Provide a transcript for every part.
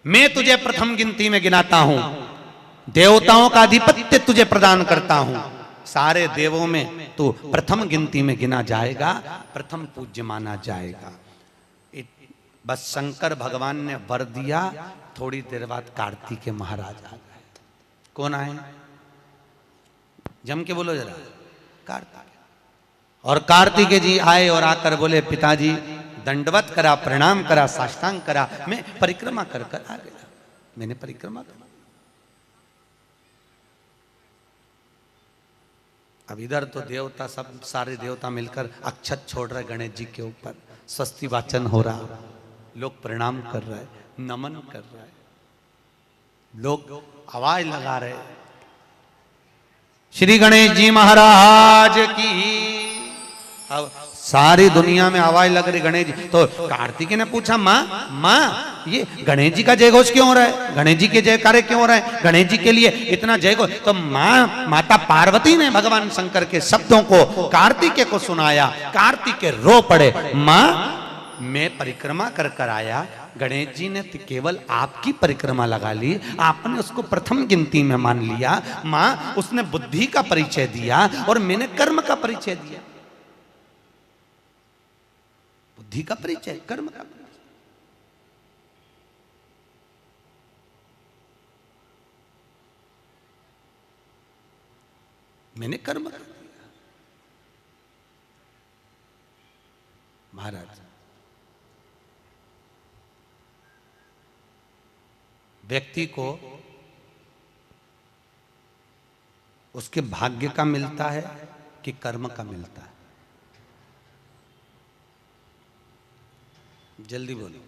मैं तुझे प्रथम गिनती में गिनाता हूं, देवताओं का आधिपत्य तुझे प्रदान करता हूं, सारे देवों में तू प्रथम गिनती में गिना जाएगा, प्रथम पूज्य माना जाएगा। बस शंकर भगवान ने वर दिया, थोड़ी देर बाद कार्तिकेय महाराज आ गए। कौन आए? जम के बोलो जरा, कार्तिकेय। और कार्तिकेय जी आए और आकर बोले, पिताजी दंडवत करा, प्रणाम करा, साष्टांग करा, मैं परिक्रमा कर कर आ गया। मैंने परिक्रमा करा। अब इधर तो देवता सब, सारे देवता मिलकर अक्षत छोड़ रहे गणेश जी के ऊपर, स्वस्ति वाचन हो रहा, लोग प्रणाम कर रहे, नमन कर रहे, लोग आवाज लगा रहे, श्री गणेश जी महाराज की। अब सारी दुनिया में आवाज लग रही गणेश जी। तो कार्तिकेय ने पूछा, माँ ये गणेश जी का जयघोष क्यों हो रहा है? गणेश जी के जयकारे क्यों हो रहा है? गणेश जी के लिए इतना जयघोष? तो माता पार्वती ने भगवान शंकर के शब्दों को कार्तिकेय को सुनाया। कार्तिकेय रो पड़े, माँ मैं परिक्रमा कर कर आया, गणेश जी ने केवल आपकी परिक्रमा लगा ली, आपने उसको प्रथम गिनती में मान लिया। माँ उसने बुद्धि का परिचय दिया और मैंने कर्म का परिचय दिया। बुद्धि का परिचय, कर्म का परिचय। मैंने कर्म कर दिया। महाराज, व्यक्ति को उसके भाग्य का मिलता है कि कर्म का मिलता है? जल्दी बोलो।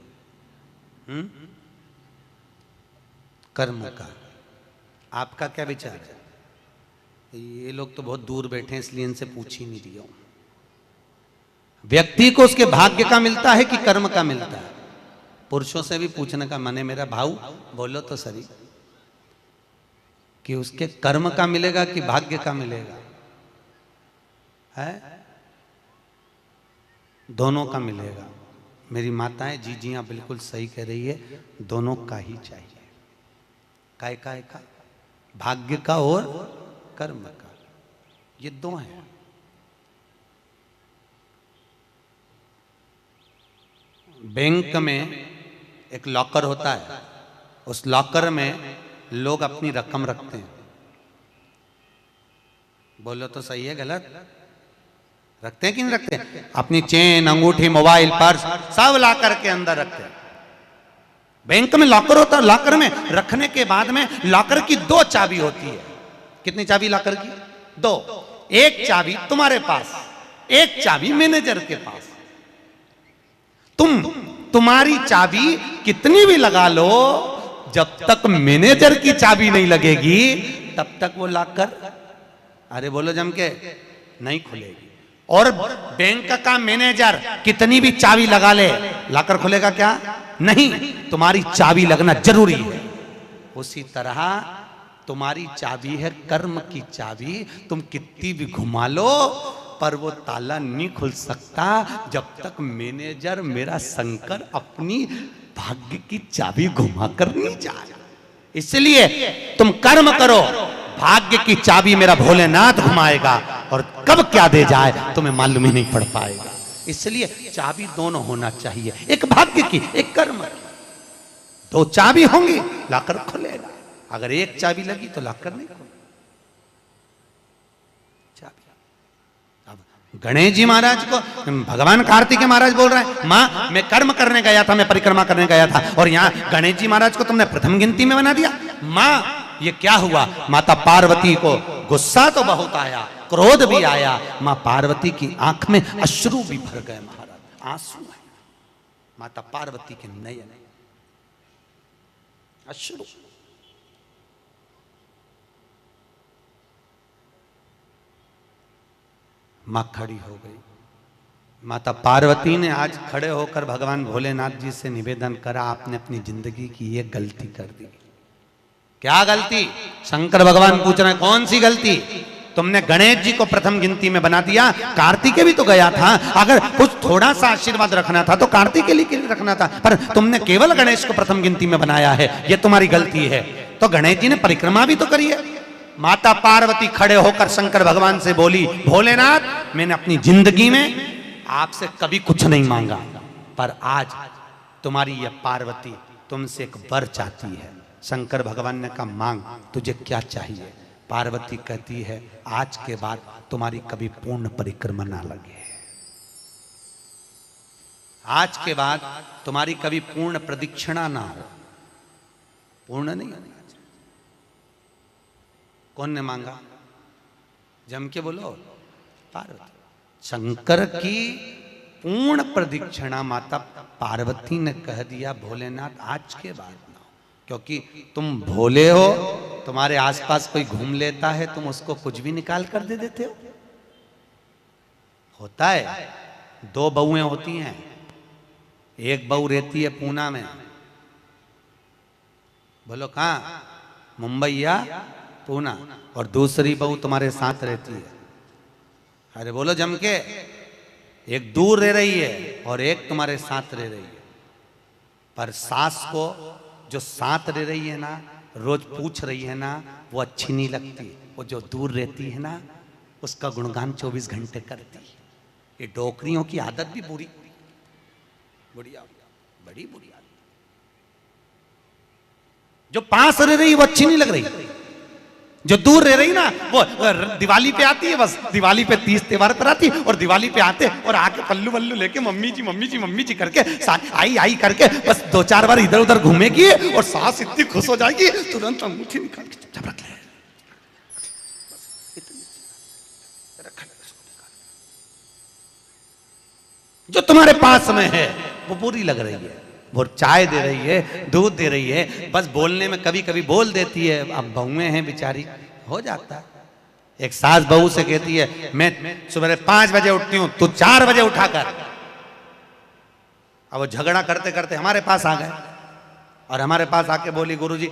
कर्म का। आपका क्या विचार है? ये लोग तो बहुत दूर बैठे हैं, इसलिए इनसे पूछ ही नहीं रही हूं। व्यक्ति को उसके भाग्य का मिलता है कि कर्म का मिलता है? पुरुषों से भी पूछने का मन है मेरा, भाऊ बोलो तो सही, कि उसके कर्म का मिलेगा कि भाग्य का मिलेगा? है दोनों का मिलेगा। मेरी माताएं जी हाँ बिल्कुल सही कह रही है, दोनों का ही चाहिए। काय का? भाग्य का और कर्म का, ये दो हैं। बैंक में एक लॉकर होता है, उस लॉकर में लोग अपनी रकम रखते हैं। बोलो तो सही है गलत? रखते हैं कि नहीं रखते? अपनी चेन, अंगूठी, मोबाइल, पर्स सब लॉकर के अंदर रखते हैं। बैंक में लॉकर होता है, लॉकर में रखने के बाद में लॉकर की दो चाबी होती है। कितनी चाबी लॉकर की? दो। एक चाबी तुम्हारे पास, एक चाबी मैनेजर के पास। तुम्हारी चाबी कितनी भी लगा लो, जब तक मैनेजर की चाबी नहीं लगेगी तब तक वो लॉकर, अरे बोलो जम के, नहीं खुलेगी। और बैंक का मैनेजर कितनी भी चाबी लगा ले, लॉकर खुलेगा क्या? नहीं, तुम्हारी चाबी लगना जरूरी है। उसी तरह तुम्हारी चाबी है कर्म की चाबी, तुम कितनी भी घुमा लो पर वो ताला नहीं खुल सकता जब तक मैनेजर मेरा शंकर अपनी भाग्य की चाबी घुमा कर नहीं जाए। इसलिए तुम कर्म करो, भाग्य की चाबी मेरा भोलेनाथ घुमाएगा, और कब क्या दे जाए तुम्हें मालूम ही नहीं पड़ पाएगा। इसलिए चाबी दोनों होना चाहिए, एक भाग्य की, एक कर्म की। दो चाबी होंगी लॉकर खुलेगा, अगर एक चाबी लगी तो लॉकर नहीं खुलेगा। गणेश जी महाराज को भगवान कार्तिकेय महाराज बोल रहे हैं, माँ मैं कर्म करने गया था, मैं परिक्रमा करने गया था, और यहाँ गणेश जी महाराज को तुमने प्रथम गिनती में बना दिया। माँ ये क्या हुआ? माता पार्वती को गुस्सा तो बहुत आया, क्रोध भी आया, माँ पार्वती की आंख में अश्रु भी भर गए। महाराज आंसू है माता पार्वती के नयन, अश्रु। मां खड़ी हो गई। माता पार्वती ने आज खड़े होकर भगवान भोलेनाथ जी से निवेदन करा, आपने अपनी जिंदगी की ये गलती कर दी। क्या गलती? शंकर भगवान पूछ रहे हैं कौन सी गलती? तुमने गणेश जी को प्रथम गिनती में बना दिया, कार्तिकेय भी तो गया था। अगर कुछ थोड़ा सा आशीर्वाद रखना था तो कार्तिकेय के लिए रखना था, पर तुमने केवल गणेश को प्रथम गिनती में बनाया है, ये तुम्हारी गलती है। तो गणेश जी ने परिक्रमा भी तो करी है। माता पार्वती खड़े होकर शंकर भगवान से बोली, भोलेनाथ मैंने अपनी जिंदगी में आपसे कभी कुछ नहीं मांगा, पर आज तुम्हारी यह पार्वती तुमसे एक वर चाहती है। शंकर भगवान ने कहा मांग, तुझे क्या चाहिए? पार्वती कहती है आज के बाद तुम्हारी कभी पूर्ण परिक्रमा ना लगे, आज के बाद तुम्हारी कभी पूर्ण प्रदक्षिणा ना हो, पूर्ण नहीं होना। कौन ने मांगा? जम के बोलो, पार्वती। शंकर की पूर्ण प्रदक्षिणा माता पार्वती ने कह दिया भोलेनाथ आज के बाद ना हो, क्योंकि तुम भोले हो, तुम्हारे आसपास कोई घूम लेता है तुम उसको कुछ भी निकाल कर दे देते हो। होता है, दो बहुएं होती हैं, एक बहू रहती है पूना में, बोलो कहां, मुंबई या पूना, और दूसरी बहू तुम्हारे साथ रहती है। अरे बोलो जम के, एक दूर रह रही है और एक तुम्हारे साथ रह रही है। पर सास को जो साथ रह रही है ना, रोज पूछ रही है ना, वो अच्छी नहीं लगती। वो जो दूर रहती है ना, उसका गुणगान 24 घंटे करती है। ये डोकरियों की आदत भी बुरी, बढ़िया, बड़ी बुरी आदत। जो पास रह रही वो अच्छी नहीं लग रही, जो दूर रह रही ना वो दिवाली पे आती है, बस दिवाली पे 30 त्योहार पर आती है, और दिवाली पे आते और आके पल्लू वल्लू लेके मम्मी जी मम्मी जी मम्मी जी करके आई आई करके बस 2-4 बार इधर उधर घूमेगी और सास इतनी खुश हो जाएगी, तुरंत अंगूठी निकाल के चुपचाप रख ले, जो तुम्हारे पास में है वो बुरी लग रही है। वो चाय दे रही है, दूध दे रही है, बस बोलने में कभी कभी बोल देती है। अब बहुएं हैं बेचारी, हो जाता है। एक सास बहू से कहती है मैं सुबह 5 बजे उठती हूं, तू 4 बजे उठा कर। अब वो झगड़ा करते करते हमारे पास आ गए और हमारे पास आके बोली गुरुजी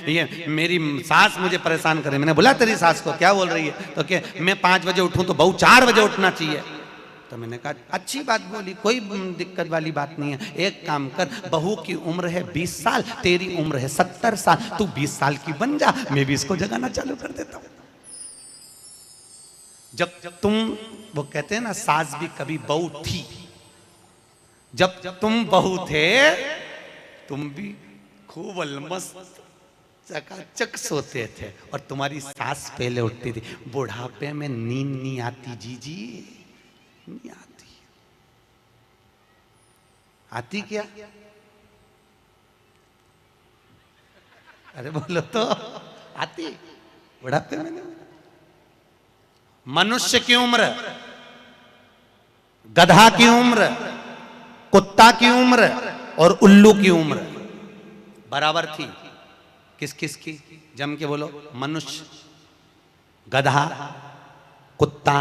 ये मेरी सास मुझे परेशान करे। मैंने बोला तेरी सास को क्या बोल रही है? तो क्या मैं 5 बजे उठूं तो बहू 4 बजे उठना चाहिए। तो मैंने कहा अच्छी बात बोली, कोई दिक्कत वाली बात नहीं है। एक काम कर, बहू की उम्र है 20 साल, तेरी उम्र है 70 साल, तू 20 साल की बन जा, मैं भी इसको जगाना चालू कर देता हूं। जब तुम, वो कहते हैं ना सास भी कभी बहू थी, जब तुम बहू थे तुम भी खूब अलमस्त चकाचक सोते थे और तुम्हारी सास पहले उठती थी। बुढ़ापे में नींद नहीं आती जीजी, नहीं आती। आती क्या? अरे बोलो तो, आती बुढ़ापे में नहीं। मनुष्य की उम्र, गधा की उम्र, कुत्ता की उम्र और उल्लू की उम्र बराबर थी। किस किस की? जम के बोलो। मनुष्य, गधा, कुत्ता,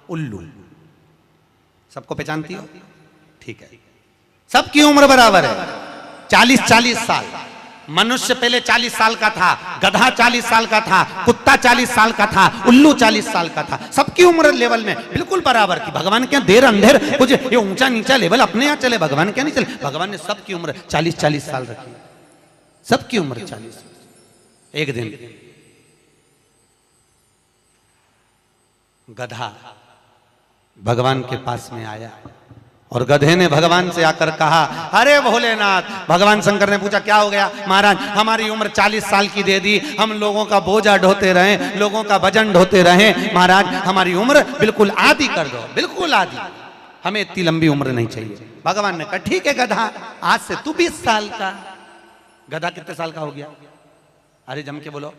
उल्लू, सबको पहचानती हो? ठीक है, सबकी उम्र बराबर है, 40-40 साल। मनुष्य पहले 40 साल का था, गधा 40 साल का था, कुत्ता 40 साल का था, उल्लू 40 साल का था। सबकी उम्र लेवल में बिल्कुल बराबर थी। भगवान क्या देर अंधेर कुछ ये ऊंचा नीचा लेवल अपने यहां चले, भगवान क्या नहीं चले। भगवान ने सबकी उम्र 40-40 साल रखी, सबकी उम्र 40। एक दिन गधा भगवान के पास में आया और गधे ने भगवान से आकर कहा अरे भोलेनाथ। भगवान शंकर ने पूछा क्या हो गया? महाराज हमारी उम्र 40 साल की दे दी, हम लोगों का बोझा ढोते रहे, लोगों का वजन ढोते रहे, महाराज हमारी उम्र बिल्कुल आधी कर दो, बिल्कुल आधी, हमें इतनी लंबी उम्र नहीं चाहिए। भगवान ने कहा ठीक है गधा, आज से तू 20 साल का। गधा कितने साल का हो गया? अरे जम के बोलो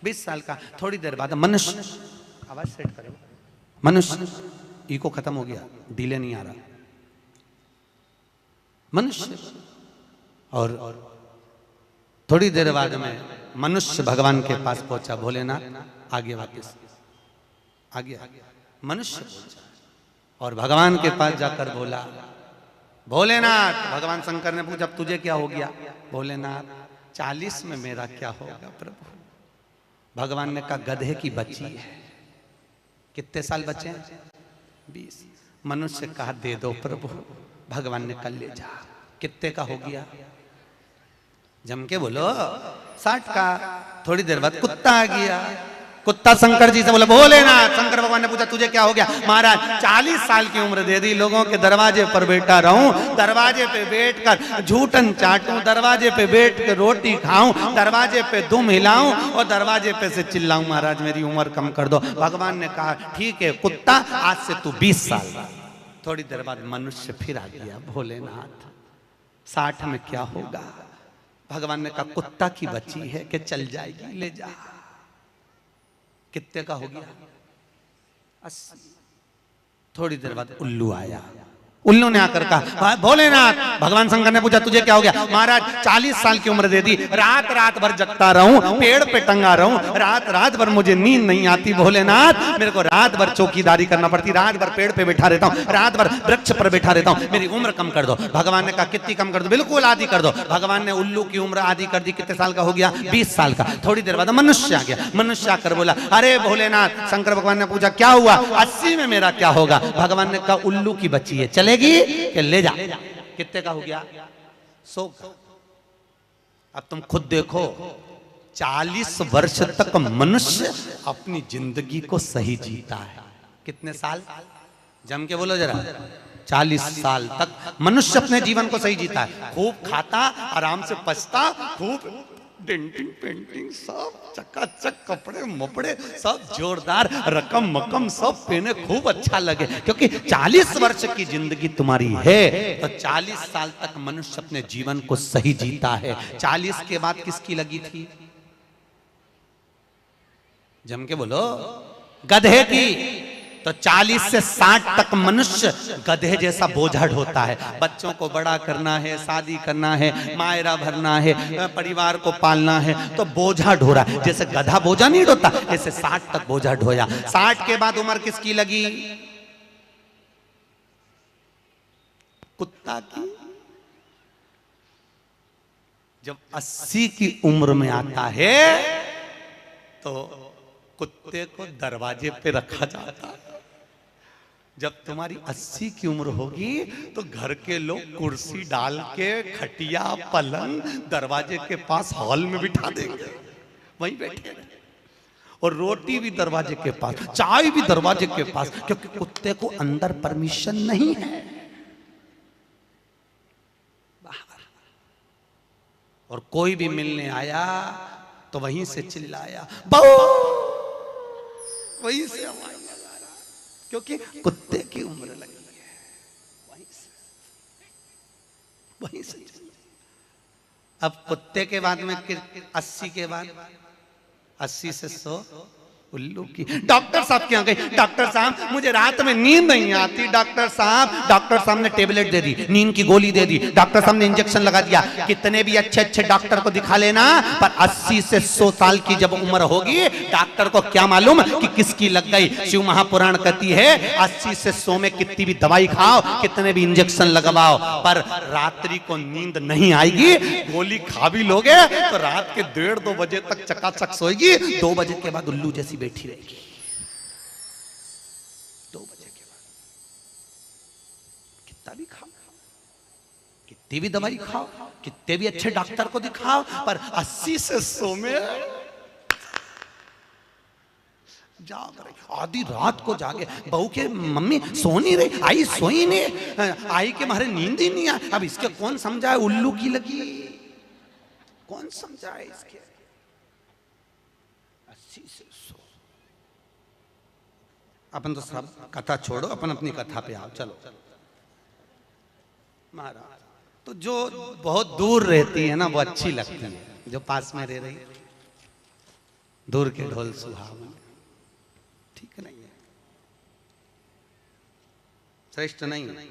20 साल का। थोड़ी देर बाद मनुष्य, आवाज सेट करो, मनुष्य इको खत्म हो गया, डिले नहीं आ रहा, मनुष्य। और थोड़ी देर बाद में मनुष्य भगवान के पास पहुंचा। भोलेनाथ आगे वापस आगे मनुष्य पहुंचा और भगवान के पास जाकर बोला भोलेनाथ। भगवान शंकर ने पूछा तुझे क्या हो गया? भोलेनाथ 40 में मेरा क्या होगा प्रभु? भगवान ने कहा गधे की बच्ची है, कितने साल बचे हैं? 20। मनुष्य कहा दे दो प्रभु, भगवान ने कल ले जा। कितने का हो गया? जम के बोलो 60 का। थोड़ी देर बाद कुत्ता आ गया। कुत्ता शंकर जी से बोला भोलेनाथ। शंकर भगवान ने पूछा तुझे क्या हो गया? महाराज 40 साल की उम्र दे दी, लोगों के दरवाजे पर बैठा रहूं, दरवाजे पे बैठकर झूठन चाटूं, दरवाजे पे बैठ कर रोटी खाऊं, दरवाजे पे दुम हिलाऊं और दरवाजे पे से चिल्लाऊं महाराज मेरी उम्र कम कर दो। भगवान ने कहा ठीक है कुत्ता, आज से तू 20 साल। थोड़ी देर बाद मनुष्य फिर आ गया। भोलेनाथ 60 में क्या होगा? भगवान ने कहा कुत्ता की बच्ची है कि चल जाएगी, ले जा। कितने का हो गया? 80। थोड़ी देर बाद उल्लू आया। उल्लू ने आकर कहा भोलेनाथ। भगवान शंकर ने पूछा तुझे क्या हो गया? महाराज 40 साल की उम्र दे दी, रात रात भर जगता रहूं, पेड़ पे टंगा रहूं, रात रात भर मुझे नींद नहीं आती भोलेनाथ, मेरे को रात भर चौकीदारी करना पड़ती, रात भर पेड़ पे बैठा रहता हूं, रात भर वृक्ष पर बैठा रहता हूं, मेरी उम्र कम कर दो। भगवान ने कहा कितनी कम कर दो? बिल्कुल आधी कर दो। भगवान ने उल्लू की उम्र आधी कर दी। कितने साल का हो गया? 20 साल का। थोड़ी देर बाद मनुष्य आ गया। मनुष्य आकर बोला अरे भोलेनाथ। शंकर भगवान ने पूछा क्या हुआ? 80 में मेरा क्या होगा? भगवान ने कहा उल्लू की बच्ची है, चलेगी कि ले जा। कितने का हो गया? 100। अब तुम खुद देखो 40 वर्ष तक मनुष्य अपनी जिंदगी को सही जीता है। कितने साल? जम के बोलो जरा। 40 साल तक मनुष्य अपने जीवन को सही जीता है। खूब खाता, आराम से पचता, खूब डेंटिंग पेंटिंग सब चकाचक, कपड़े मपड़े सब जोरदार, रकम मकम सब पहने, खूब अच्छा लगे। क्योंकि 40 वर्ष की जिंदगी तुम्हारी है तो 40 साल तक मनुष्य अपने जीवन को सही जीता है। 40 के बाद किसकी लगी थी? जम के बोलो। गधे की। तो 40 से 60 तक मनुष्य गधे जैसा बोझा ढोता है। बच्चों को बड़ा करना है, शादी करना है, मायरा भरना है, परिवार को पालना है, तो बोझा ढो रहा है। जैसे गधा बोझा नहीं ढोता, ऐसे 60 तक बोझा ढोया। 60 के बाद उम्र किसकी लगी? कुत्ता की। जब 80 की उम्र में आता है तो कुत्ते को दरवाजे पे रखा जाता है। जब तुम्हारी 80 की उम्र होगी तो घर के लोग कुर्सी डाल के, खटिया पलंग दरवाजे के पास हॉल में बिठा देंगे, वहीं बैठे, और रोटी भी दरवाजे के पास, चाय भी दरवाजे के पास, क्योंकि कुत्ते को अंदर परमिशन नहीं है। और कोई भी मिलने आया तो वहीं से चिल्लाया बहु, वहीं से आवाज लगा रहा, क्योंकि कुत्ते की उम्र लगी है। वहीं से अब कुत्ते के बाद में 80 के बाद 80 से 100 उल्लू की। डॉक्टर साहब क्या गई? डॉक्टर साहब मुझे रात में नींद नहीं आती। डॉक्टर साहब ने टेबलेट दे दी, नींद की गोली दे दी, डॉक्टर साहब ने इंजेक्शन लगा दिया। कितने भी अच्छे अच्छे डॉक्टर को दिखा लेना, पर 80 से 100 साल की जब उम्र होगी, डॉक्टर को क्या मालूम कि किसकी लग गई। शिव महापुराण कहती है 80 से 100 में कितनी भी दवाई खाओ, कितने भी इंजेक्शन लगवाओ, पर रात्रि को नींद नहीं आएगी। गोली खा भी लोगे तो रात के 1:30-2 बजे तक चकाचक सोएगी, 2 बजे के बाद उल्लू जैसी बैठी रहेगी। 2 बजे के बाद कितना भी खाओ, कितनी भी दवाई खाओ, कितने भी अच्छे डॉक्टर को दिखाओ, पर 80 से 100 में जाग रही। आधी रात को जागे, बहू के मम्मी सो नहीं रही, आई सोई नहीं, आई के मारे नींद ही नहीं आई। अब इसके कौन समझाए उल्लू की लगी, कौन समझाए इसके। 80 से 100। अपन तो सब कथा छोड़ो, अपन अपनी कथा पे आओ। चलो महाराज, तो जो बहुत दूर रहती है ना वो अच्छी लगती है, जो पास में रह रही दूर के ढोल सुहावन, ठीक नहीं है, श्रेष्ठ नहीं है।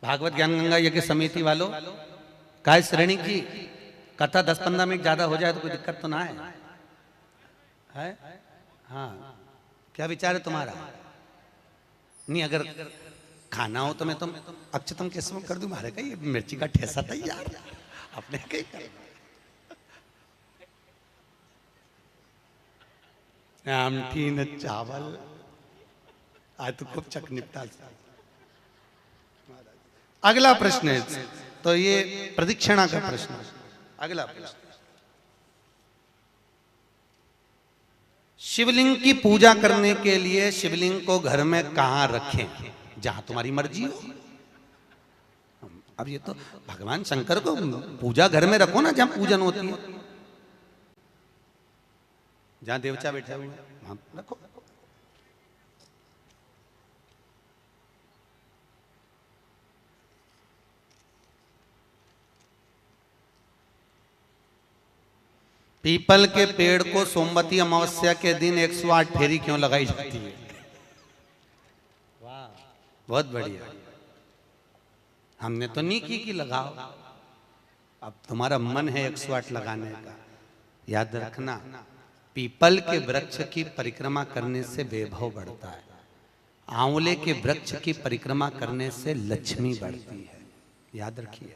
भागवत ज्ञान गंगा यज्ञ समिति वालों, काय श्रेणी की कथा 10-15 मिनट ज्यादा हो जाए तो कोई दिक्कत तो ना है? हाँ, क्या विचार है तुम्हारा? नहीं, अगर खाना हो तो मैं तुम अक्षतम केसम कर दूं, मारे का ये मिर्ची का ठेसा तैयार, अपने कहीं आमठी न चावल। आज तो खूब चक निपटा। अगला प्रश्न है, तो ये प्रदक्षिणा का प्रश्न। अगला प्रश्न, शिवलिंग की पूजा करने के लिए शिवलिंग को घर में कहां रखें? जहां तुम्हारी मर्जी हो। अब ये तो भगवान शंकर को पूजा घर में रखो ना, जहां पूजन होती है, जहां देवता बैठा हुआ है वहां रखो। पीपल के पेड़ को सोमवती अमावस्या के दिन 108 फेरी क्यों लगाई जाती है? वाह, बहुत बढ़िया। हमने तो नहीं की कि लगाओ, अब तुम्हारा मन है 108 लगाने का। याद रखना, पीपल के वृक्ष की परिक्रमा करने से वैभव बढ़ता है, आंवले के वृक्ष की परिक्रमा करने से लक्ष्मी बढ़ती है। याद रखिए,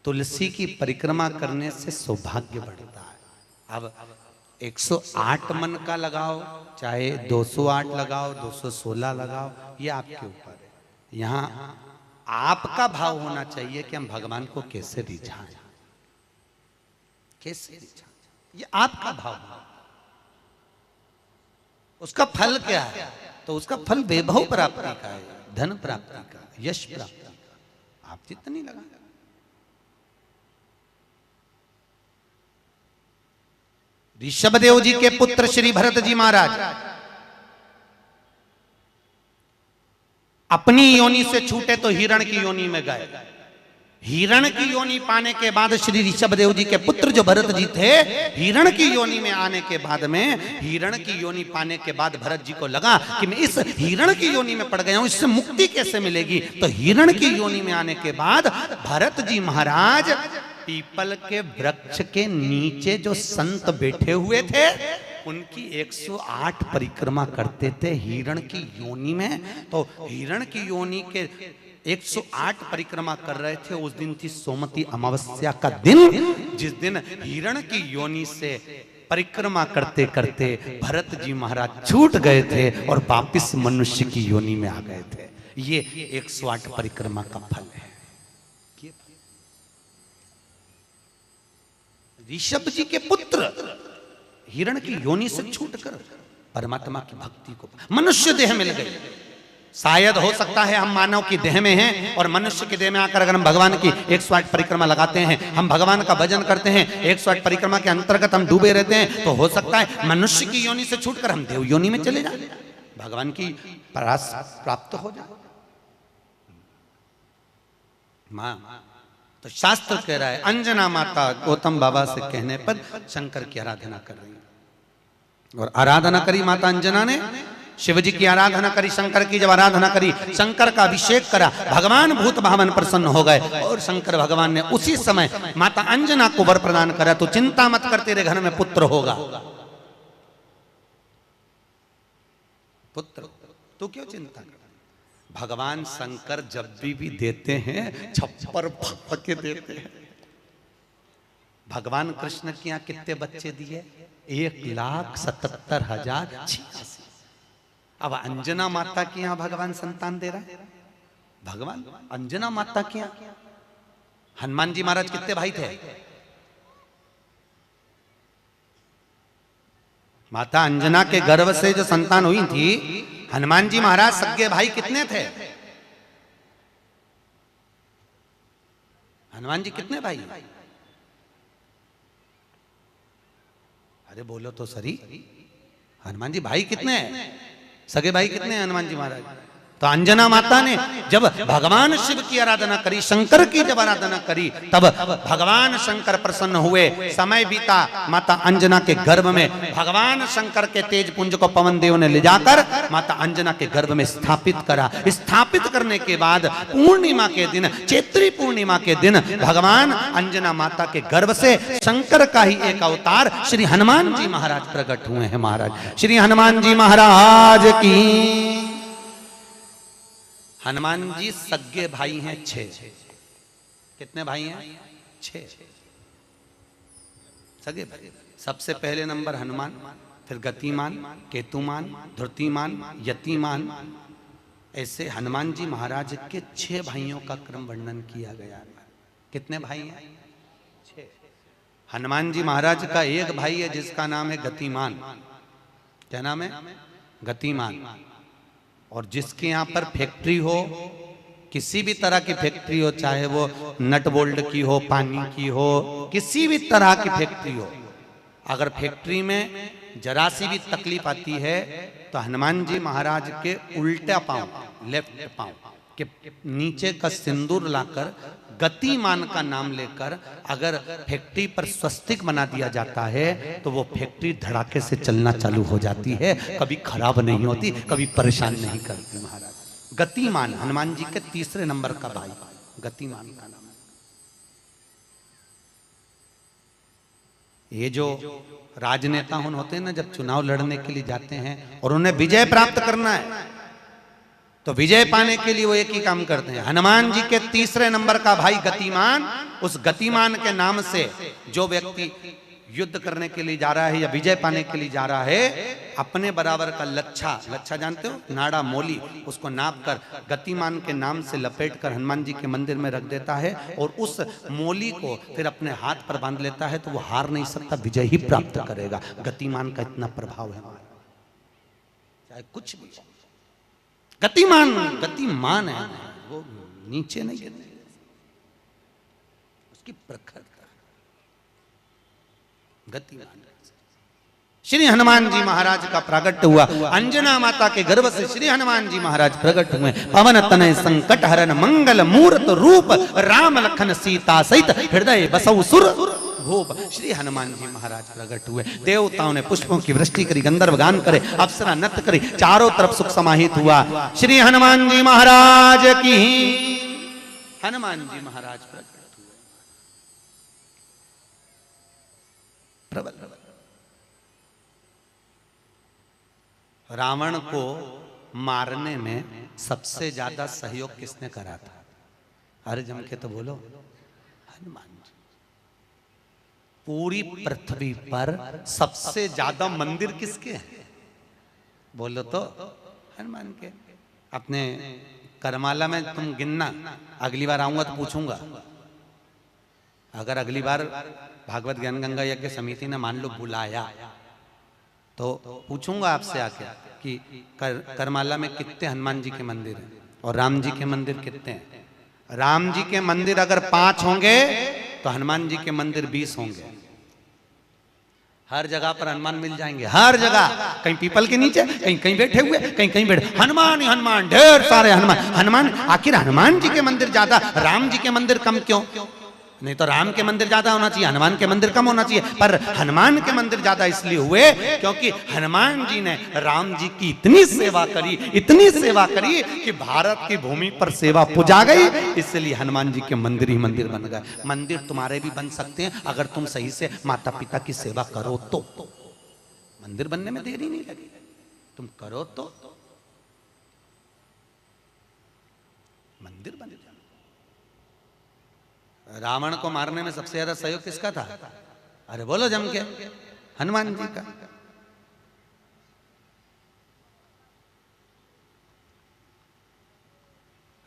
तुलसी की परिक्रमा करने से सौभाग्य बढ़ता है। अब 108 मन का लगाओ, चाहे 208 लगाओ, 216 लगाओ, ये आपके ऊपर है। यहाँ आपका भाव होना चाहिए कि हम भगवान को कैसे रिझाएं, कैसे रिझाएं, ये आपका भाव है। उसका फल क्या है? तो उसका फल वैभव प्राप्ति का है, धन प्राप्ति का, यश प्राप्ति का। आप जितनी लगा, ऋषभदेव जी के पुत्र श्री भरत जी महाराज अपनी योनि से छूटे तो हिरण की योनि में गए। हिरण की योनि पाने के बाद श्री ऋषभदेव जी के पुत्र जो भरत जी थे, हिरण की योनि में आने के बाद में, हिरण की योनि पाने के बाद भरत जी को लगा कि मैं इस हिरण की योनि में पड़ गया हूं, इससे मुक्ति कैसे मिलेगी? तो हिरण की योनि में आने के बाद भरत जी महाराज पीपल के वृक्ष के नीचे जो संत बैठे हुए थे उनकी 108 परिक्रमा करते थे हिरण की योनि में। तो हिरण की योनि के 108 परिक्रमा कर रहे थे। उस दिन थी सोमवती अमावस्या का दिन, जिस दिन हिरण की योनि से परिक्रमा करते करते भरत जी महाराज छूट गए थे और वापिस मनुष्य की योनि में आ गए थे। ये 108 परिक्रमा का फल है। ऋषभ जी के पुत्र हिरण की योनि से छूटकर परमात्मा की भक्ति को, मनुष्य देह मिल गई। शायद हो सकता है हम मानव की देह में हैं और मनुष्य की देह में आकर अगर हम भगवान की 108 परिक्रमा लगाते हैं, हम भगवान का भजन करते हैं, 108 परिक्रमा के अंतर्गत हम डूबे रहते हैं, तो हो सकता है मनुष्य की योनि से छूटकर हम देव योनि में चले जाए, भगवान की परास प्राप्त हो जाए। मां तो शास्त्र कह रहा है, अंजना माता गौतम बाबा से कहने पर शंकर की आराधना कर रही है। और आराधना करी माता अंजना ने, शिव जी की आराधना करी, शंकर की जब आराधना करी, शंकर का अभिषेक करा, भगवान भूत भावन प्रसन्न हो गए और शंकर भगवान ने उसी समय माता अंजना को वर प्रदान करा, तो चिंता मत कर, तेरे घर में पुत्र होगा। पुत्र, तू क्यों चिंता कर? भगवान शंकर जब भी देते हैं छप्पर फक के देते हैं। भगवान कृष्ण के यहाँ कितने बच्चे दिए? 1,77,086। अब अंजना माता के यहाँ भगवान संतान दे रहा है। भगवान अंजना माता के यहाँ, हनुमान जी महाराज कितने भाई थे? माता अंजना के गर्भ से जो संतान हुई थी, हनुमान जी महाराज सगे भाई कितने थे? हनुमान जी कितने भाई? अरे बोलो तो सही, हनुमान जी भाई कितने हैं? सगे भाई कितने हैं हनुमान जी महाराज? तो अंजना माता ने जब भगवान शिव की आराधना करी, शंकर की जब आराधना करी, तब भगवान शंकर प्रसन्न हुए। समय बीता, माता अंजना के गर्भ में भगवान शंकर के तेज पुंज को पवन देव ने ले जाकर माता अंजना के गर्भ में स्थापित करा। स्थापित करने के बाद पूर्णिमा के दिन, चैत्री पूर्णिमा के दिन, भगवान अंजना माता के गर्भ से शंकर का ही एक अवतार श्री हनुमान जी महाराज प्रकट हुए हैं। महाराज श्री हनुमान जी महाराज की। हनुमान जी सगे भाई हैं 6। कितने भाई हैं? 6 सगे भाई। सबसे पहले नंबर हनुमान, फिर गतिमान, केतुमान, धृतिमान, यतिमान, ऐसे हनुमान जी महाराज के 6 भाइयों का क्रम वर्णन किया गया। कितने भाई हैं? 6। हनुमान जी महाराज का एक भाई है जिसका नाम है गतिमान। क्या नाम है? गतिमान। और जिसके यहाँ पर फैक्ट्री हो, किसी भी तरह की फैक्ट्री हो, चाहे वो नट बोल्ट की हो, पानी की हो, किसी भी तरह की फैक्ट्री हो, अगर फैक्ट्री में जरा सी भी तकलीफ आती है तो हनुमान जी महाराज के उल्टा पांव, लेफ्ट पांव के नीचे का सिंदूर लाकर गतिमान का नाम लेकर अगर फैक्ट्री पर स्वस्तिक बना दिया जाता है तो वो फैक्ट्री धड़ाके से चलना चालू हो जाती है, कभी खराब नहीं होती, कभी परेशान नहीं करती। महाराज गतिमान, हनुमान जी के 3रे नंबर का भाई गतिमान का नाम। ये जो राजनेता होते हैं ना, जब चुनाव लड़ने के लिए जाते हैं और उन्हें विजय प्राप्त करना है तो विजय पाने के लिए वो एक ही काम करते हैं। हनुमान जी के 3रे नंबर का भाई गतिमान, उस गतिमान के नाम से जो व्यक्ति युद्ध करने के लिए जा रहा है या विजय पाने के लिए जा रहा है, अपने बराबर का लच्छा, लच्छा जानते हो, नाड़ा मोली, उसको नाप कर गतिमान के नाम से लपेट कर हनुमान जी के मंदिर में रख देता है और उस मोली को फिर अपने हाथ पर बांध लेता है तो वो हार नहीं सकता, विजय ही प्राप्त करेगा। गतिमान का इतना प्रभाव है, चाहे कुछ भी। गतिमान, गतिमान है, वो नीचे नहीं गिरने, उसकी प्रखरता। गतिमान। श्री हनुमान जी महाराज का प्रागट्य हुआ, अंजना माता के गर्भ से श्री हनुमान जी महाराज प्रकट हुए। पवन तनय संकट हरन मंगल मूर्त रूप, राम लखन सीता सहित हृदय बसौ सुर भूप। श्री हनुमान जी महाराज प्रकट हुए। देवताओं ने पुष्पों की वृष्टि करी, गंधर्व गान करे, अप्सरा नृत्य करी, चारों तरफ सुख समाहित हुआ। श्री हनुमान जी महाराज की। हनुमान जी महाराज प्रकट हुए। प्रबल। रावण को मारने में सबसे ज्यादा सहयोग किसने करा था? अरे जम के तो बोलो, हनुमान जी। पूरी पृथ्वी पर सबसे ज्यादा मंदिर किसके हैं? बोलो तो हनुमान के। अपने करमाला में तुम गिनना, अगली बार आऊंगा तो पूछूंगा। अगर अगली बार भागवत ज्ञान गंगा यज्ञ समिति ने मान लो बुलाया तो पूछूंगा आपसे आके कि करमाला में कितने हनुमान जी के मंदिर हैं और राम जी के मंदिर कितने हैं। राम जी के मंदिर अगर 5 होंगे तो हनुमान जी के मंदिर 20 होंगे। हर जगह पर हनुमान मिल जाएंगे, हर जगह। कहीं पीपल के नीचे, कहीं कहीं बैठे हुए, कहीं कहीं बैठे, हनुमान ही हनुमान, ढेर सारे हनुमान। हनुमान, आखिर हनुमान जी के मंदिर ज्यादा, राम जी के मंदिर कम क्यों? नहीं तो राम के मंदिर ज्यादा होना चाहिए, हनुमान के मंदिर कम होना चाहिए। पर हनुमान के मंदिर ज्यादा इसलिए हुए क्योंकि हनुमान जी ने राम जी की इतनी सेवा करी, इतनी सेवा करी कि भारत की भूमि पर सेवा पुजा गई। इसलिए हनुमान जी के मंदिर ही मंदिर बन गए। मंदिर तुम्हारे भी बन सकते हैं अगर तुम सही से माता पिता की सेवा करो तो। मंदिर बनने में देरी नहीं लगी, तुम करो तो मंदिर बन जाए। रावण को मारने में सबसे ज्यादा सहयोग किसका था? अरे बोलो जम के, हनुमान जी का।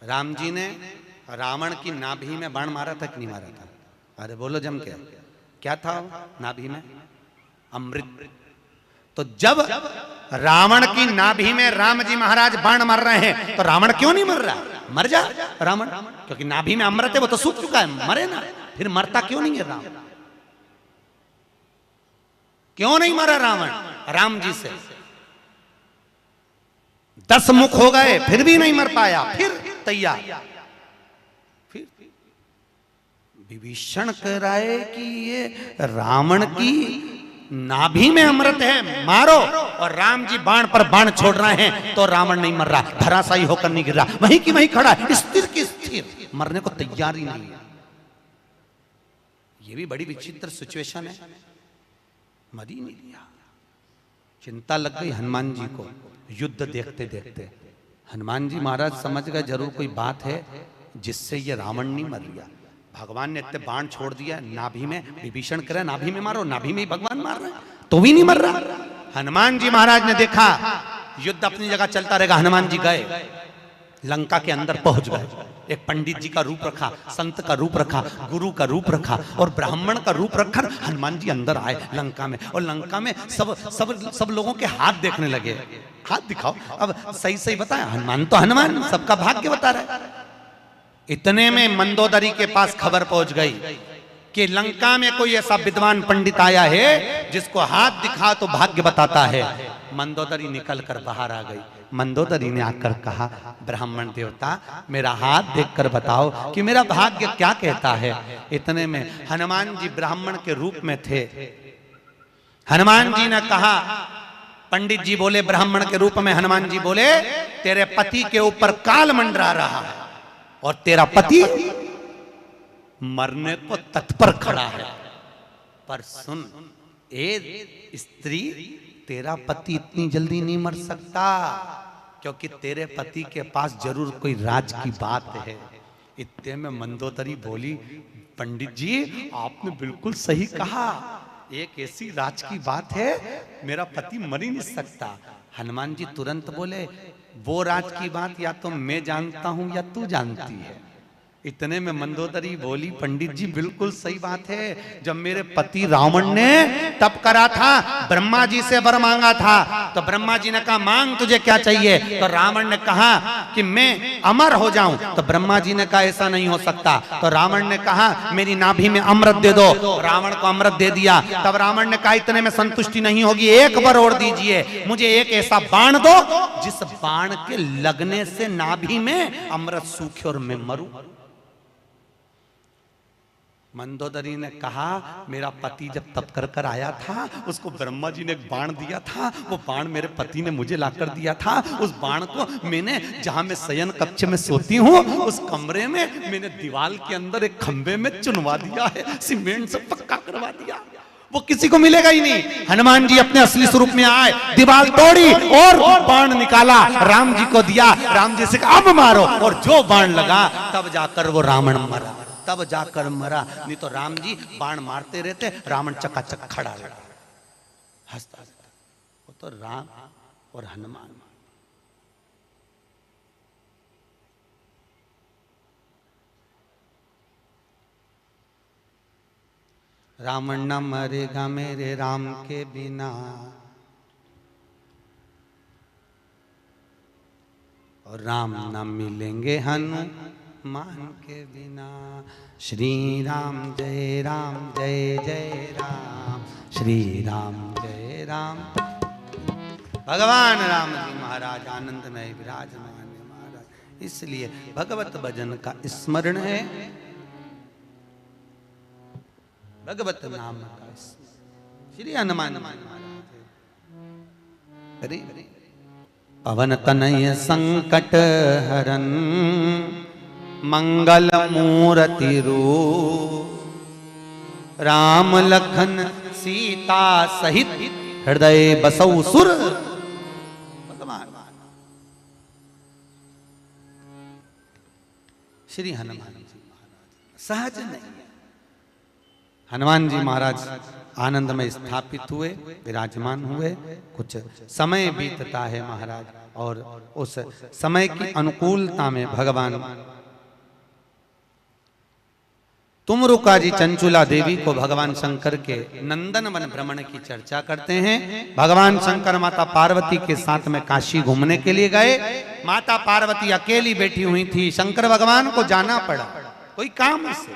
राम जी ने रावण की नाभि में बाण मारा था कि नहीं मारा था? अरे बोलो जम के, क्या था नाभि में? अमृत। तो जब रावण की नाभि में राम जी महाराज बाण मार रहे हैं तो रावण क्यों नहीं मर रहा? मर जा रावण, क्योंकि नाभि में अमृत है, वो तो सूख चुका है, मरे ना। फिर मरता क्यों नहीं है राम? क्यों नहीं मरा रावण? राम जी से 10 मुख हो गए फिर भी नहीं मर पाया। फिर तैयार, फिर विभीषण कह रहा है कि ये रावण की नाभि में अमृत है, मारो। और राम जी बाण पर बाण छोड़ रहे हैं तो रावण नहीं मर रहा, धराशायी होकर नहीं गिर रहा, वहीं की वहीं खड़ा है, स्थिर की स्थिर, मरने को तैयार ही नहीं है। ये भी बड़ी विचित्र सिचुएशन है। मर ही नहीं लिया। चिंता लग गई हनुमान जी को युद्ध देखते देखते। हनुमान जी महाराज समझ गए जरूर कोई बात है जिससे ये रावण नहीं मर गया। भगवान ने इतने बाण छोड़ दिया नाभि में, विभीषण करे नाभि में मारो, नाभि में ही भगवान मार रहे हैं तो भी नहीं मर रहा। हनुमान जी महाराज ने देखा युद्ध अपनी जगह चलता रहेगा, हनुमान जी गए लंका के अंदर पहुंच गए। एक पंडित जी का रूप रखा, संत का रूप रखा, गुरु का रूप रखा और ब्राह्मण का रूप रखकर हनुमान जी अंदर आए लंका में। और लंका में सब सब सब लोगों के हाथ देखने लगे, हाथ दिखाओ। अब सही सही बताया, हनुमान तो हनुमान, सबका भाग्य बता रहा है। इतने में मंदोदरी के पास खबर पहुंच गई कि लंका में कोई ऐसा विद्वान पंडित आया है जिसको हाथ दिखा तो भाग्य बताता है। मंदोदरी निकल कर बाहर आ गई। मंदोदरी ने आकर कहा, ब्राह्मण देवता मेरा हाथ देखकर बताओ कि मेरा भाग्य क्या कहता है। इतने में हनुमान जी ब्राह्मण के रूप में थे। हनुमान जी ने कहा, पंडित जी बोले ब्राह्मण के रूप में, हनुमान जी बोले तेरे पति के ऊपर काल मंडरा रहा है और तेरा पति मरने को तत्पर खड़ा है। पर सुन ए स्त्री, तेरा पति इतनी जल्दी नहीं मर सकता, क्योंकि तेरे पति के पास जरूर कोई राज की बात है। इतने में मंदोदरी बोली, पंडित जी आपने बिल्कुल सही कहा, एक ऐसी राज की बात है, मेरा पति मर ही नहीं सकता। हनुमान जी तुरंत बोले, वो राज की बात या तो मैं जानता हूं या तू जानती है। इतने में मंदोदरी बोली, पंडित जी बिल्कुल सही बात है, जब मेरे पति रावण ने तप करा था, ब्रह्मा जी से वर मांगा था, तो ब्रह्मा जी ने कहा मांग तुझे क्या चाहिए, तो रावण ने कहा कि मैं अमर हो जाऊं, तो ब्रह्मा जी ने कहा ऐसा नहीं हो सकता। तो रावण ने कहा मेरी नाभि में अमृत दे दो, रावण को अमृत दे दिया। तब रावण ने कहा इतने में संतुष्टि नहीं होगी, एक बार और दीजिए, मुझे एक ऐसा बाण दो जिस बाण के लगने से नाभि में अमृत सूखे और मैं मरूं। मंदोदरी ने कहा मेरा पति जब तप कर कर आया था, उसको ब्रह्मा जी ने एक बाण दिया था, वो बाण मेरे पति ने मुझे लाकर दिया था। उस बाण को मैंने, जहां मैं शयन कक्ष में सोती हूँ, उस कमरे में मैंने दीवार के अंदर एक खंबे में चुनवा दिया है, सीमेंट से पक्का करवा दिया, वो किसी को मिलेगा ही नहीं। हनुमान जी अपने असली स्वरूप में आए, दीवार तोड़ी और बाण निकाला, राम जी को दिया। राम जी से कहा अब मारो, और जो बाण लगा तब जाकर वो रावण मरा, तब जाकर मरा। नहीं तो राम जी बाण मारते रहते, रावण चकाचक खड़ा रहता, हंसता रहता। वो तो राम और हनुमान। रावण न मरेगा मेरे राम के बिना, और राम न मिलेंगे हनुमान के बिना। श्री राम जय जय राम, श्री राम जय राम। भगवान राम जी महाराज आनंद में विराजमान है महाराज, इसलिए भगवत भजन का स्मरण है, भगवत नाम का श्री हनुमान महाराज। पवन तनय संकट हरन, मंगल मूर्ति रूप, राम लखन सीता सहित हृदय बसौ सुर। श्री हनुमान जी महाराज सहज नहीं, हनुमान जी महाराज आनंद में स्थापित हुए, विराजमान हुए। कुछ समय बीतता है महाराज, और उस समय की अनुकूलता में भगवान तुमरुका जी चंचुला देवी को भगवान शंकर के नंदन वन भ्रमण की चर्चा करते हैं। भगवान शंकर माता पार्वती के साथ में काशी घूमने के लिए गए। माता पार्वती अकेली बैठी हुई थी, शंकर भगवान को जाना पड़ा कोई काम से।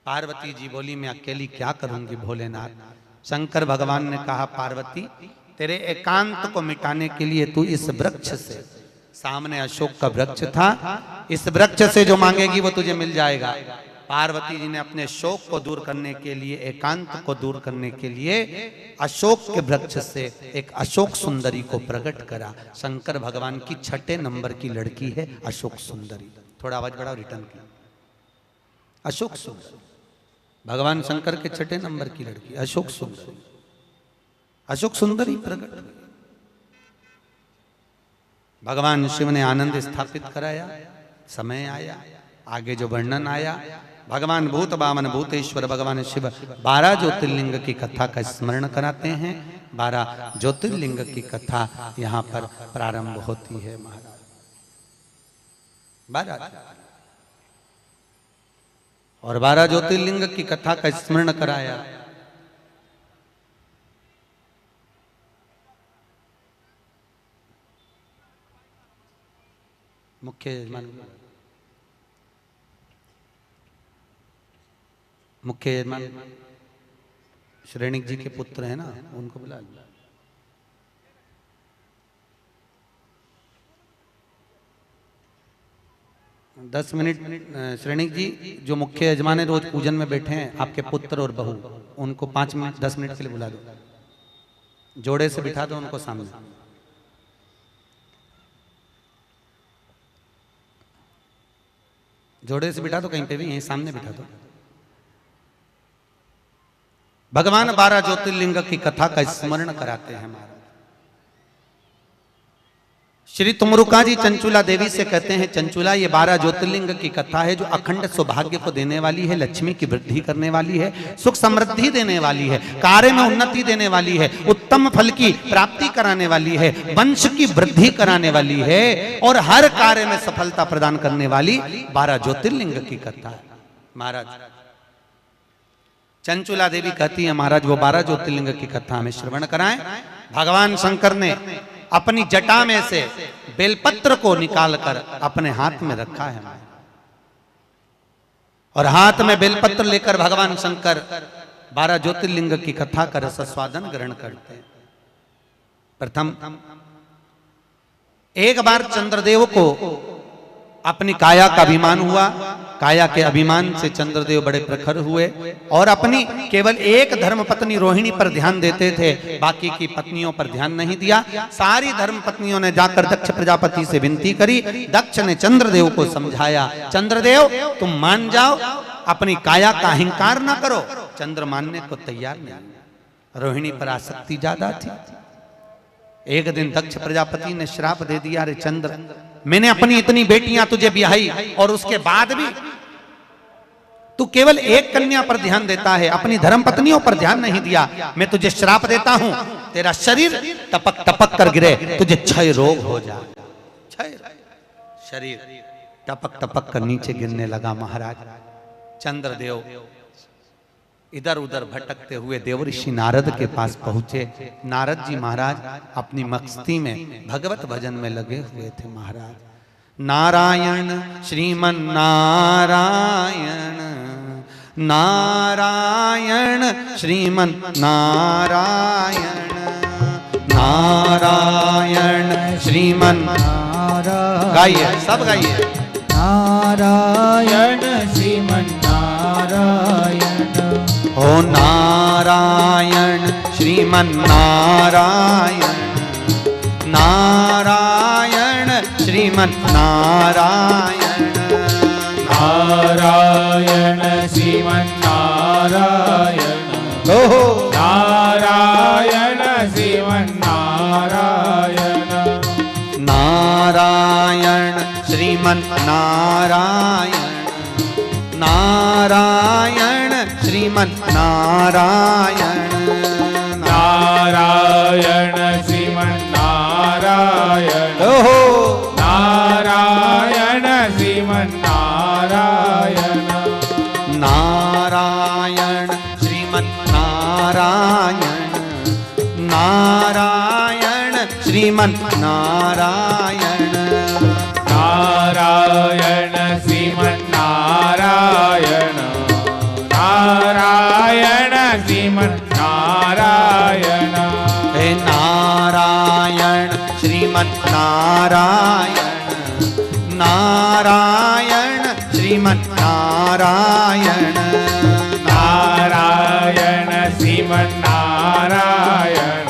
पार्वती जी बोली मैं अकेली क्या करूंगी भोलेनाथ। शंकर भगवान ने कहा पार्वती तेरे एकांत को मिटाने के लिए तू इस वृक्ष से, सामने अशोक का वृक्ष था, इस वृक्ष से जो मांगेगी वो तुझे मिल जाएगा। पार्वती जी ने अपने शोक को दूर करने के लिए, एकांत को दूर करने के लिए अशोक के वृक्ष से एक अशोक सुंदरी को प्रकट करा। शंकर भगवान की 6 नंबर की लड़की है अशोक सुंदरी। थोड़ा आवाज बढ़ाओ, रिटर्न की। अशोक सुंदरी भगवान शंकर के 6 नंबर की लड़की अशोक सुंदरी। अशोक सुंदरी प्रकट, भगवान शिव ने आनंद स्थापित कराया। समय आया, आगे जो वर्णन आया भगवान भूत बामन भूतेश्वर भगवान शिव 12 ज्योतिर्लिंग की कथा का स्मरण कराते हैं। 12 ज्योतिर्लिंग की कथा यहाँ पर प्रारंभ होती है महाराज। 12 और 12 ज्योतिर्लिंग की कथा का स्मरण कराया। मुख्य यजमान श्रेणिक जी के पुत्र है ना, उनको बुला लो। दस मिनट श्रेणिक जी जो मुख्य यजमान है रोज पूजन में बैठे हैं, आपके पुत्र और बहू, उनको 5 मिनट 10 मिनट के लिए बुला दो, जोड़े से बिठा दो उनको सामने। जोड़े से बिठा दो, कहीं पे भी यहीं सामने बिठा दो। भगवान 12 ज्योतिर्लिंग की कथा का स्मरण कराते हैं महाराज। श्री तुमरुका जी चंचुला देवी से कहते हैं, चंचुला ये 12 ज्योतिर्लिंग की कथा है जो अखंड सौभाग्य को देने वाली है, लक्ष्मी की वृद्धि करने वाली है, सुख समृद्धि देने वाली है, कार्य में उन्नति देने वाली है, उत्तम फल की प्राप्ति कराने वाली है, वंश की वृद्धि कराने वाली है और हर कार्य में सफलता प्रदान करने वाली 12 ज्योतिर्लिंग की कथा है महाराज। चंचुला देवी कहती है महाराज वो 12 ज्योतिर्लिंग की कथा हमें श्रवण कराएं। भगवान शंकर ने अपनी जटा में से बेलपत्र को निकालकर अपने हाथ में रखा है और हाथ में बेलपत्र लेकर भगवान शंकर 12 ज्योतिर्लिंग की कथा का रसस्वादन ग्रहण करते हैं। प्रथम एक बार चंद्रदेव को अपनी काया का अभिमान हुआ, काया के अभिमान से चंद्रदेव बड़े प्रखर हुए और अपनी केवल एक धर्म पत्नी रोहिणी पर ध्यान देते थे, बाकी की पत्नियों पर ध्यान नहीं दिया। सारी धर्म पत्नियों ने जाकर दक्ष प्रजापति से विनती करी। दक्ष ने चंद्रदेव को समझाया, चंद्रदेव तुम मान जाओ, अपनी काया का अहंकार ना करो। चंद्र मानने को तैयार नहीं, रोहिणी पर आसक्ति ज्यादा थी। एक दिन दक्ष प्रजापति ने श्राप दे दिया, अरे चंद्र मैंने अपनी इतनी बेटियां तुझे ब्याही और उसके बाद भी तू केवल एक कन्या पर ध्यान देता है, अपनी धर्म पत्नियों पर ध्यान नहीं दिया। मैं तुझे श्राप देता हूं, तेरा शरीर टपक टपक कर गिरे, तुझे क्षय रोग हो जाए। क्षय शरीर टपक टपक कर नीचे गिरने लगा महाराज। चंद्रदेव इधर उधर भटकते हुए देवऋषि नारद के पास पहुंचे। नारद जी महाराज अपनी मस्ती में भगवत भजन में लगे हुए थे महाराज। नारायण श्रीमन नारायण, नारायण श्रीमन नारायण, नारायण श्रीमन नारायण। गाइए, सब गाइए। नारायण श्रीमन नारायण, ओ नारायण श्रीमन नारायण, नारायण श्रीमन नारायण, नारायण श्रीमन नारायण, ओहो नारायण श्रीमन नारायण, नारायण श्रीमन नारायण, नारायण श्रीमन नारायण, नारायण श्रीमन नारायण, ओहो नारायण श्रीमन नारायण, नारायण श्रीमन नारायण, नारायण श्रीमन नारायण, नारायण श्रीमन नारायण, नारायण श्रीमन नारायण, हे नारायण श्रीमन नारायण, नारायण श्रीमन नारायण, नारायण श्रीमन नारायण,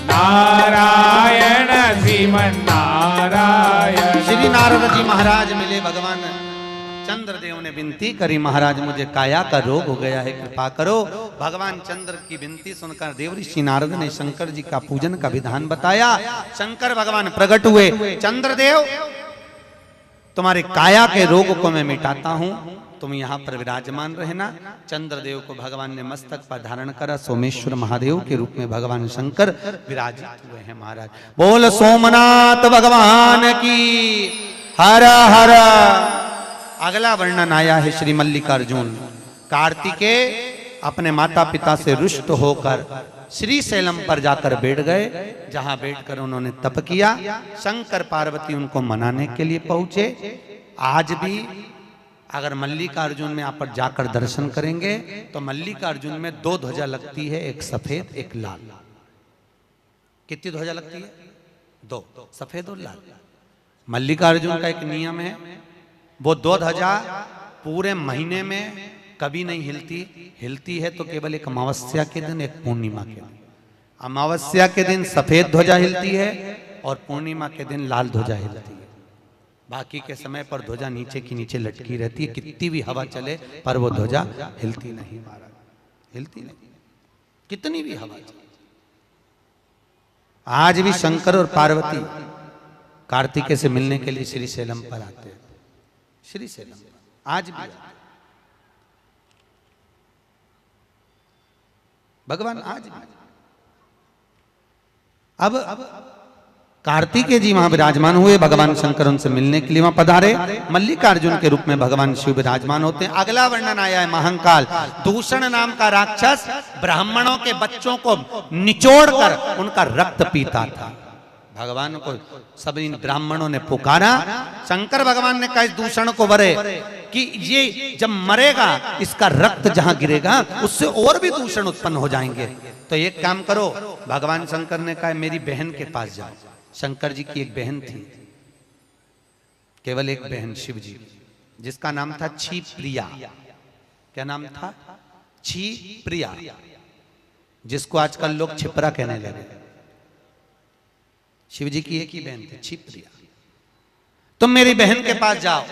नारायण श्रीमन नारायण। श्री नारद जी महाराज मिले, भगवान चंद्रदेव ने विनती करी, महाराज मुझे काया का रोग हो गया है, कृपा करो। भगवान चंद्र की विनती सुनकर देवऋषि नारद ने शंकर जी का पूजन का विधान बताया। शंकर भगवान प्रकट हुए, चंद्रदेव तुम्हारे काया के रोग को मैं मिटाता हूं, तुम यहाँ पर विराजमान रहना। चंद्रदेव को भगवान ने मस्तक पर धारण करा, सोमेश्वर महादेव के रूप में भगवान शंकर विराजित हुए हैं महाराज। बोल सोमनाथ भगवान की हर हर। अगला वर्णन आया है श्री मल्लिकार्जुन। कार्तिकेय अपने माता पिता से रुष्ट होकर श्री शैलम पर जाकर बैठ गए, जहां बैठकर उन्होंने तप किया। शंकर पार्वती उनको मनाने के लिए पहुंचे। आज भी अगर मल्लिकार्जुन में आप जाकर दर्शन करेंगे तो मल्लिकार्जुन में 2 ध्वजा लगती है, एक सफेद एक लाल। कितनी ध्वजा लगती है? 2, सफेद और लाल। मल्लिकार्जुन का एक नियम है, वो 2 ध्वजा पूरे महीने में कभी नहीं हिलती। हिलती है तो केवल एक अमावस्या के दिन, एक पूर्णिमा के दिन। अमावस्या के दिन सफेद ध्वजा हिलती है और पूर्णिमा के दिन लाल ध्वजा हिलती है। बाकी के समय पर ध्वजा नीचे की नीचे लटकी रहती है, कितनी भी हवा चले पर वो ध्वजा हिलती नहीं महाराज, हिलती नहीं, कितनी भी हवा चले। आज भी शंकर और पार्वती कार्तिकेय से मिलने के लिए श्री शैलम पर आते हैं। श्री शैलम आज भी भगवान आज भी। अब कार्तिकेय जी वहां विराजमान हुए, भगवान शंकर उनसे मिलने के लिए वहां पधारे। मल्लिकार्जुन के रूप में भगवान शिव विराजमान होते हैं। अगला वर्णन आया है महाकाल। दूषण नाम का राक्षस ब्राह्मणों के बच्चों को निचोड़कर उनका रक्त पीता था। भगवान को सब इन ब्राह्मणों ने पुकारा। शंकर भगवान ने कहा इस दूषण को वरे कि ये जब मरेगा इसका रक्त जहां गिरेगा उससे और भी दूषण उत्पन्न हो जाएंगे। तो एक काम करो, भगवान शंकर ने कहा मेरी बहन के पास जाओ। शंकर जी की एक बहन थी, केवल एक बहन शिव जी, जिसका नाम था क्षिप्रिया। क्या नाम था? क्षिप्रिया, जिसको आजकल लोग छिपरा कहने लगे। शिव जी की एक ही बहन थी, क्षिप्रिया। तुम मेरी बहन के पास जाओ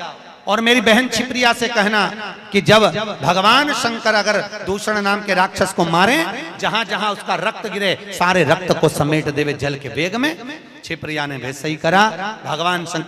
और मेरी बहन क्षिप्रिया से कहना कि जब भगवान शंकर अगर दूषण नाम के राक्षस को मारे, जहां जहां उसका रक्त गिरे सारे रक्त को समेट देवे जल के वेग में। क्षिप्रिया ने वैसे ही करा। भगवान शंकर